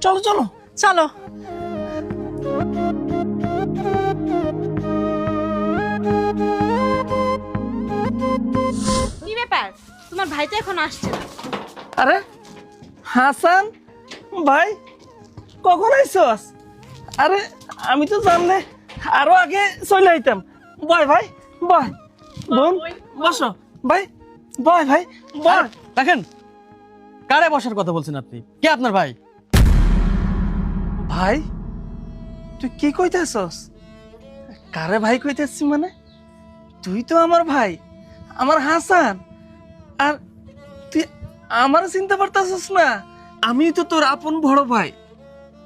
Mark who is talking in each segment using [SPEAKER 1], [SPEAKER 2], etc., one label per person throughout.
[SPEAKER 1] চলো চলো
[SPEAKER 2] চলো। কি ব্যাপার, তোমার ভাই তো এখন আসছে না?
[SPEAKER 1] আরে হাসান ভাই, কখন আইসস? আরে আমি তো জানলে আরো আগে চলে আইতাম। বয় ভাই বয়, বোন বসো ভাই, বয় ভাই বয়।
[SPEAKER 3] দেখেন, কারে বসার কথা বলছেন আপনি? কে আপনার ভাই?
[SPEAKER 1] ভাই তুই কি কইতেছস? কারে ভাই কইতেছিস মানে? তুই তো আমার ভাই, আমার হাসান। আর তুই আমার চিনতে পারতাছস না? আমি তো তোর আপন বড় ভাই।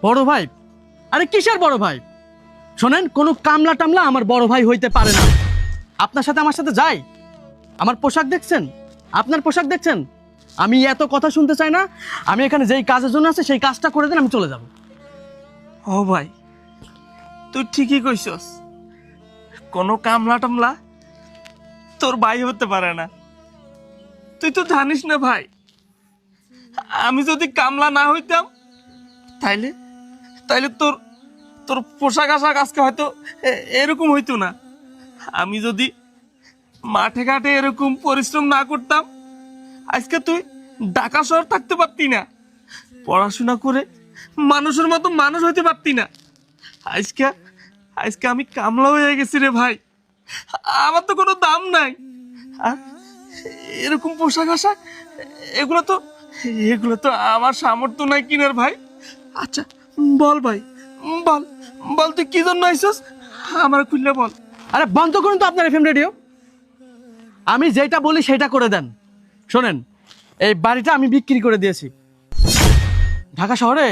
[SPEAKER 3] বড় ভাই? আরে কিসের বড় ভাই? শোনেন, কোনো কামলা টামলা আমার বড় ভাই হইতে পারে না। আপনার সাথে আমার সাথে যাই? আমার পোশাক দেখছেন? আপনার পোশাক দেখছেন? আমি এত কথা শুনতে চাই না। আমি এখানে যেই কাজের জন্য আছে সেই কাজটা করে দেন, আমি চলে যাব।
[SPEAKER 1] ও ভাই, তুই ঠিকই কইছস। কোনো কামলা টামলা তোর ভাই হতে পারে না। তুই তো জানিস না ভাই, আমি যদি কামলা না হইতাম তাইলে তাইলে তোর তোর পোশাক আশাক আজকে হয়তো এরকম হইতো না। আমি যদি মাঠে ঘাটে এরকম পরিশ্রম না করতাম আজকে তুই ঢাকা শহর থাকতে পারতি না, পড়াশোনা করে মানুষের মতো মানুষ হইতে পারতি না। আজকে আজকে আমি কামলা হয়ে গেছি রে ভাই, আমার তো কোনো দাম নাই। আর এরকম পোশাক আশাক এগুলো তো আমার সামর্থ্য নাই কিনার ভাই। আচ্ছা বল ভাই, বল বল তুই কি জন্য আইসস, আমার খুললে বল।
[SPEAKER 3] আরে বন্ধ করুন তো আপনার এফএম রেডিও। আমি যেটা বলি সেটা করে দেন। শোনেন, এই বাড়িটা আমি বিক্রি করে দিয়েছি। ঢাকা শহরে